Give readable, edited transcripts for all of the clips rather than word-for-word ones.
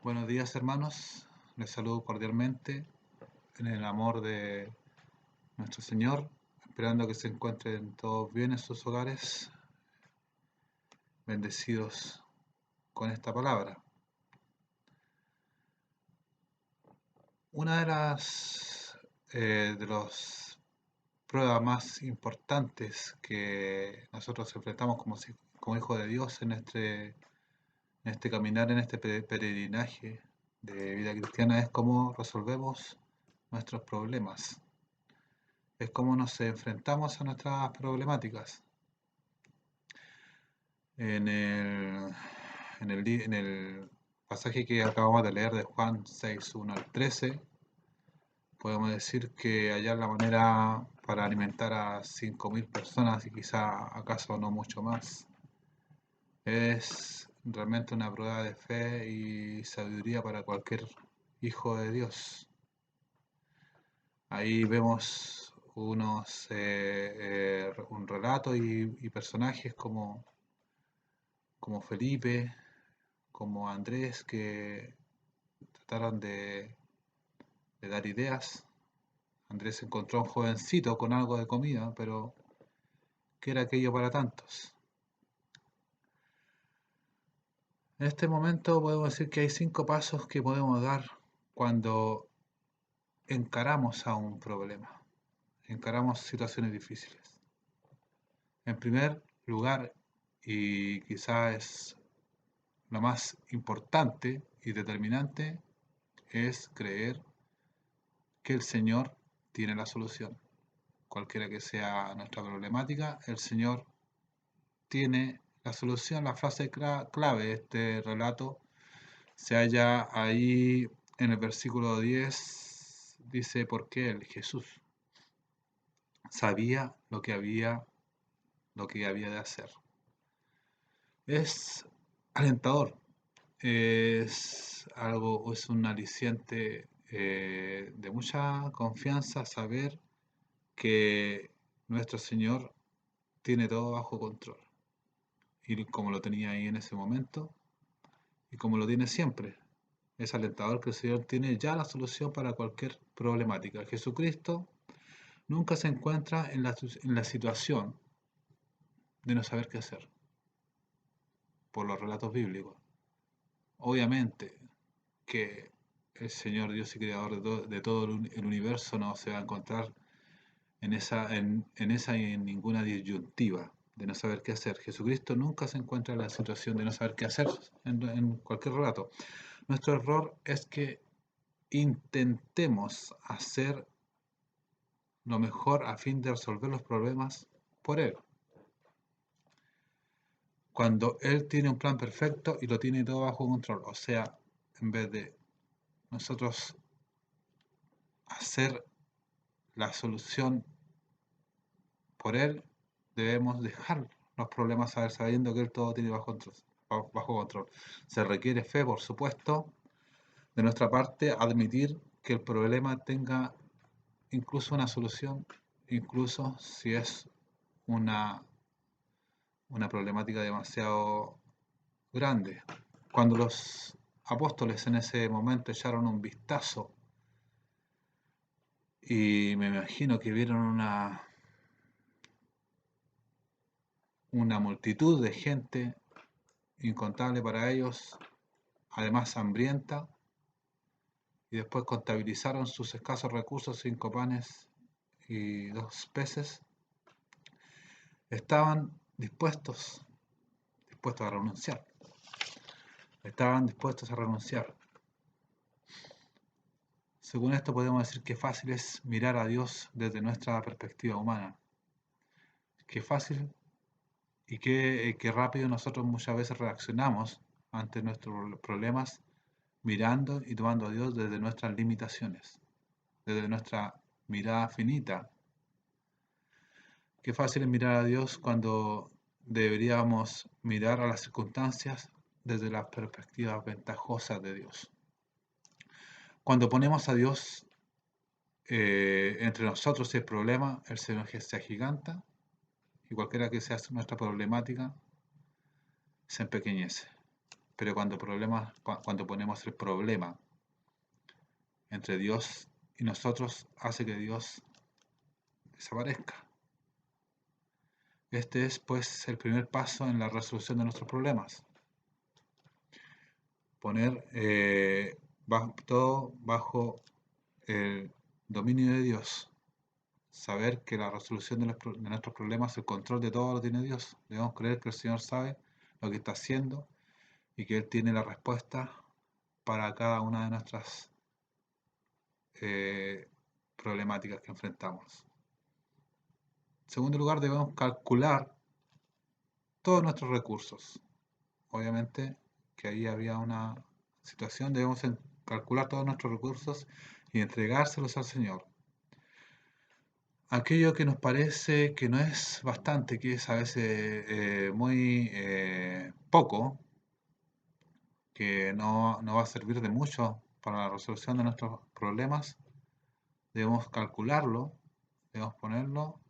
Buenos días, hermanos. Les saludo cordialmente en el amor de nuestro Señor, esperando que se encuentren todos bien en sus hogares, bendecidos con esta palabra. Una de las de las pruebas más importantes que nosotros enfrentamos como hijos de Dios en este caminar, en este peregrinaje de vida cristiana es cómo resolvemos nuestros problemas. Es cómo nos enfrentamos a nuestras problemáticas. En el pasaje que acabamos de leer de Juan 6, 1 al 13, podemos decir que hallar la manera para alimentar a 5.000 personas y quizá acaso no mucho más, es realmente una prueba de fe y sabiduría para cualquier hijo de Dios. Ahí vemos un relato y personajes como Felipe, como Andrés, que trataron de dar ideas. Andrés encontró a un jovencito con algo de comida, pero ¿qué era aquello para tantos? En este momento podemos decir que hay 5 pasos que podemos dar cuando encaramos a un problema, encaramos situaciones difíciles. En primer lugar, y quizás es lo más importante y determinante, es creer que el Señor tiene la solución. Cualquiera que sea nuestra problemática, el Señor tiene la solución. La frase clave de este relato se halla ahí en el versículo 10. Dice, porque él, Jesús, sabía lo que había de hacer. Es alentador, es un aliciente de mucha confianza saber que nuestro Señor tiene todo bajo control. Y como lo tenía ahí en ese momento, y como lo tiene siempre, es alentador que el Señor tiene ya la solución para cualquier problemática. Jesucristo nunca se encuentra en la situación de no saber qué hacer, por los relatos bíblicos. Obviamente que el Señor Dios y Creador de todo el universo no se va a encontrar en esa y en ninguna disyuntiva de no saber qué hacer. Jesucristo nunca se encuentra en la situación de no saber qué hacer en cualquier relato. Nuestro error es que intentemos hacer lo mejor a fin de resolver los problemas por Él, cuando Él tiene un plan perfecto y lo tiene todo bajo control. O sea, en vez de nosotros hacer la solución por Él, debemos dejar los problemas sabiendo que Él todo tiene bajo control. Se requiere fe, por supuesto, de nuestra parte, admitir que el problema tenga incluso una solución, incluso si es una problemática demasiado grande. Cuando los apóstoles en ese momento echaron un vistazo y me imagino que vieron una multitud de gente incontable para ellos, además hambrienta, y después contabilizaron sus escasos recursos, 5 panes y 2 peces, estaban dispuestos a renunciar. Estaban dispuestos a renunciar. Según esto podemos decir que fácil es mirar a Dios desde nuestra perspectiva humana. Qué fácil y qué rápido nosotros muchas veces reaccionamos ante nuestros problemas mirando y tomando a Dios desde nuestras limitaciones, desde nuestra mirada finita. Qué fácil es mirar a Dios cuando deberíamos mirar a las circunstancias desde las perspectivas ventajosas de Dios. Cuando ponemos a Dios entre nosotros y el problema, el Señor se agiganta y cualquiera que sea nuestra problemática se empequeñece. Pero cuando ponemos el problema entre Dios y nosotros, hace que Dios desaparezca. Este es, pues, el primer paso en la resolución de nuestros problemas. Poner todo bajo el dominio de Dios. Saber que la resolución de nuestros problemas, el control de todo lo tiene Dios. Debemos creer que el Señor sabe lo que está haciendo y que Él tiene la respuesta para cada una de nuestras problemáticas que enfrentamos. En segundo lugar, debemos calcular todos nuestros recursos. Obviamente que ahí había una situación, debemos calcular todos nuestros recursos y entregárselos al Señor. Aquello que nos parece que no es bastante, que es a veces muy poco, que no va a servir de mucho para la resolución de nuestros problemas, debemos calcularlo, debemos ponerlo,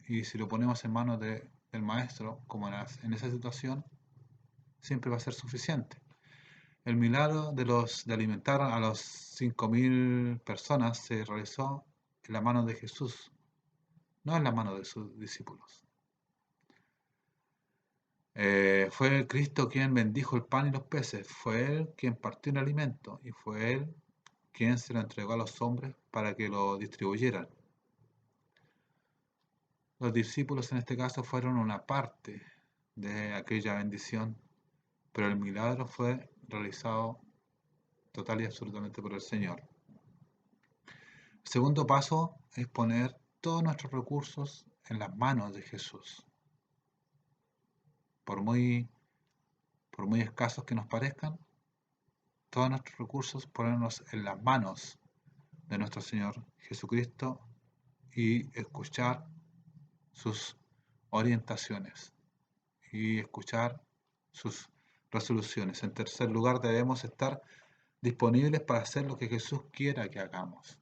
y si lo ponemos en manos del maestro, como en esa situación, siempre va a ser suficiente. El milagro de alimentar a los 5.000 personas se realizó en la mano de Jesús, no en la mano de sus discípulos. Fue Cristo quien bendijo el pan y los peces, fue Él quien partió el alimento y fue Él quien se lo entregó a los hombres para que lo distribuyeran. Los discípulos en este caso fueron una parte de aquella bendición, pero el milagro fue realizado total y absolutamente por el Señor. El segundo paso es poner todos nuestros recursos en las manos de Jesús. Por muy escasos que nos parezcan, todos nuestros recursos ponernos en las manos de nuestro Señor Jesucristo y escuchar sus orientaciones y escuchar sus resoluciones. En tercer lugar, debemos estar disponibles para hacer lo que Jesús quiera que hagamos.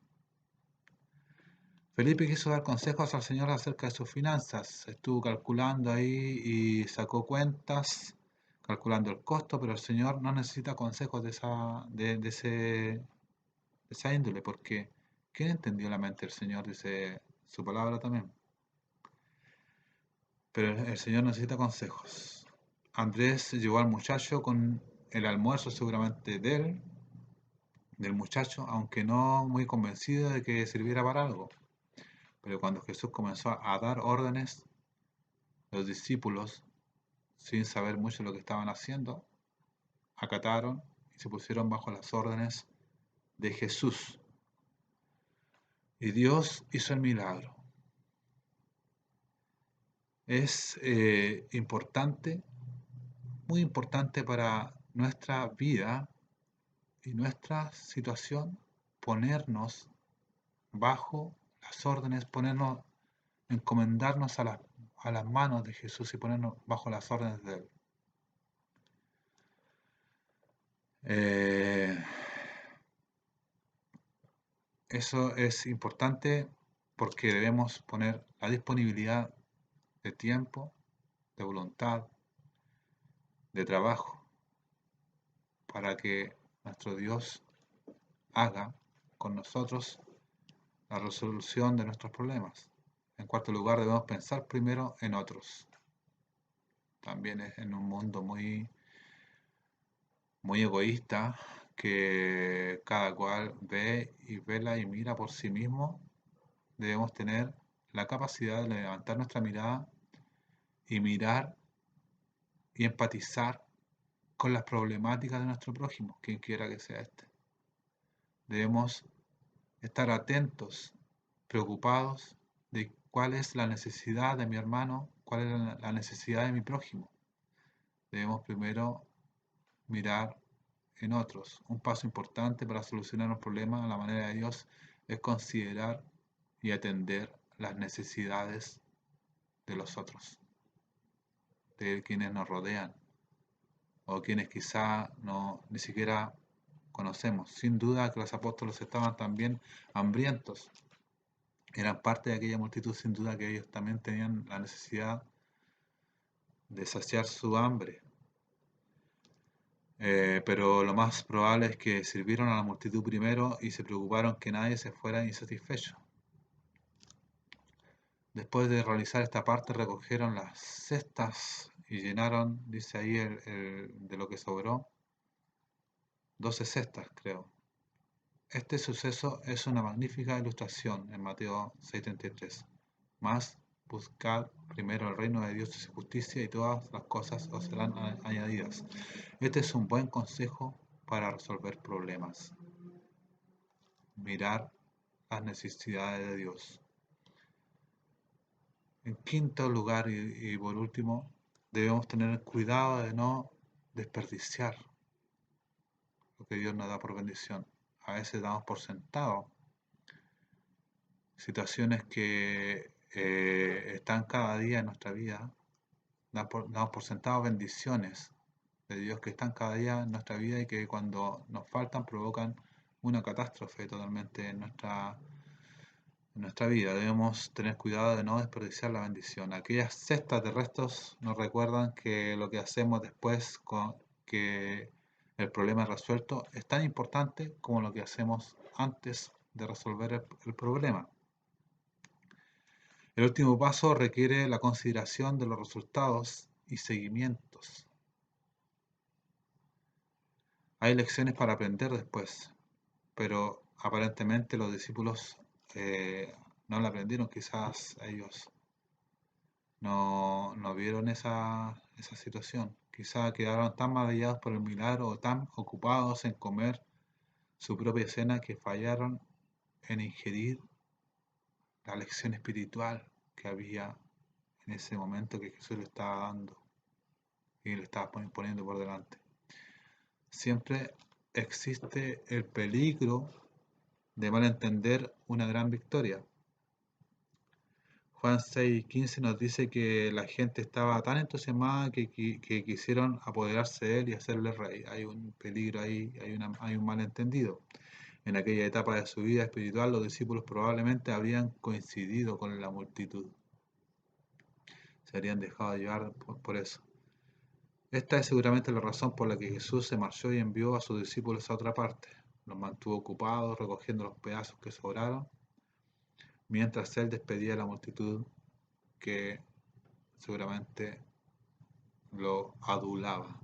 Felipe quiso dar consejos al Señor acerca de sus finanzas. Estuvo calculando ahí y sacó cuentas, calculando el costo, pero el Señor no necesita consejos de esa índole, porque ¿quién entendió la mente del Señor? Dice su palabra también. Pero el Señor necesita consejos. Andrés llevó al muchacho con el almuerzo seguramente del muchacho, aunque no muy convencido de que sirviera para algo. Pero cuando Jesús comenzó a dar órdenes, los discípulos, sin saber mucho lo que estaban haciendo, acataron y se pusieron bajo las órdenes de Jesús. Y Dios hizo el milagro. Es importante, muy importante para nuestra vida y nuestra situación, ponernos bajo las órdenes, encomendarnos a las manos de Jesús y ponernos bajo las órdenes de Él. Eso es importante porque debemos poner la disponibilidad de tiempo, de voluntad, de trabajo, para que nuestro Dios haga con nosotros la resolución de nuestros problemas. En cuarto lugar, debemos pensar primero en otros. También es en un mundo muy egoísta, que cada cual ve y vela y mira por sí mismo, debemos tener la capacidad de levantar nuestra mirada y mirar y empatizar con las problemáticas de nuestro prójimo, quien quiera que sea este. Debemos estar atentos, preocupados de cuál es la necesidad de mi hermano, cuál es la necesidad de mi prójimo. Debemos primero mirar en otros. Un paso importante para solucionar un problema a la manera de Dios es considerar y atender las necesidades de los otros, de quienes nos rodean o quienes quizá ni siquiera conocemos. Sin duda que los apóstoles estaban también hambrientos. Eran parte de aquella multitud, sin duda que ellos también tenían la necesidad de saciar su hambre. pero lo más probable es que sirvieron a la multitud primero y se preocuparon que nadie se fuera insatisfecho. Después de realizar esta parte, recogieron las cestas y llenaron, dice ahí, de lo que sobró, 12 cestas, creo. Este suceso es una magnífica ilustración en Mateo 6:33. Mas buscad primero el reino de Dios y su justicia y todas las cosas os serán añadidas. Este es un buen consejo para resolver problemas. Mirar las necesidades de Dios. En quinto lugar y por último, debemos tener cuidado de no desperdiciar lo que Dios nos da por bendición. A veces damos por sentado situaciones que están cada día en nuestra vida, damos por sentado bendiciones de Dios que están cada día en nuestra vida y que cuando nos faltan provocan una catástrofe totalmente en nuestra vida. Debemos tener cuidado de no desperdiciar la bendición. Aquellas cestas de restos nos recuerdan que lo que hacemos después con que el problema es resuelto es tan importante como lo que hacemos antes de resolver el problema. El último paso requiere la consideración de los resultados y seguimientos. Hay lecciones para aprender después, pero aparentemente los discípulos no la aprendieron, quizás ellos no vieron esa situación. Quizás quedaron tan maravillados por el milagro o tan ocupados en comer su propia cena que fallaron en ingerir la lección espiritual que había en ese momento que Jesús le estaba dando y le estaba poniendo por delante. Siempre existe el peligro de malentender una gran victoria. Juan 6:15 nos dice que la gente estaba tan entusiasmada que quisieron apoderarse de él y hacerle rey. Hay un peligro ahí, hay un malentendido. En aquella etapa de su vida espiritual, los discípulos probablemente habrían coincidido con la multitud. Se habrían dejado llevar por eso. Esta es seguramente la razón por la que Jesús se marchó y envió a sus discípulos a otra parte. Los mantuvo ocupados recogiendo los pedazos que sobraron, mientras él despedía a la multitud que seguramente lo adulaba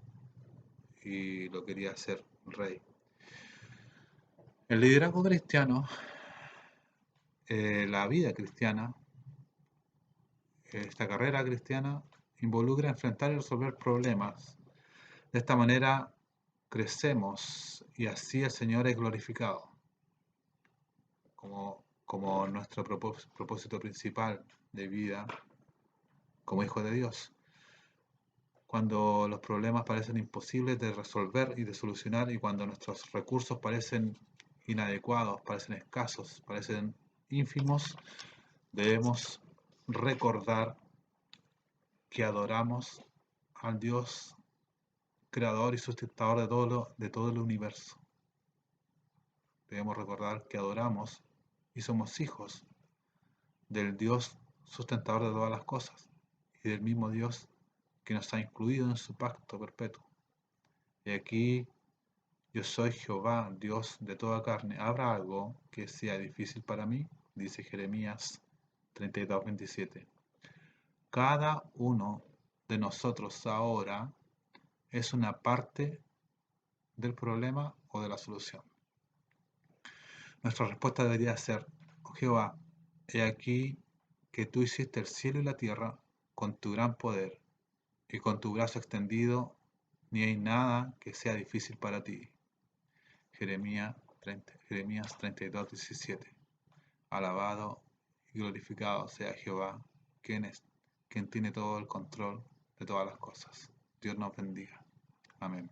y lo quería hacer rey. El liderazgo cristiano, la vida cristiana, esta carrera cristiana involucra enfrentar y resolver problemas. De esta manera crecemos y así el Señor es glorificado como nuestro propósito principal de vida como hijo de Dios. Cuando los problemas parecen imposibles de resolver y de solucionar y cuando nuestros recursos parecen inadecuados, parecen escasos, parecen ínfimos, debemos recordar que adoramos al Dios creador y sustentador de todo el universo. Debemos recordar que adoramos y somos hijos del Dios sustentador de todas las cosas y del mismo Dios que nos ha incluido en su pacto perpetuo. Y aquí yo soy Jehová, Dios de toda carne. ¿Habrá algo que sea difícil para mí? Dice Jeremías 32:27. Cada uno de nosotros ahora es una parte del problema o de la solución. Nuestra respuesta debería ser: oh Jehová, he aquí que tú hiciste el cielo y la tierra con tu gran poder y con tu brazo extendido, ni hay nada que sea difícil para ti. Jeremías 32:17. Alabado y glorificado sea Jehová, quien tiene todo el control de todas las cosas. Dios nos bendiga. Amén.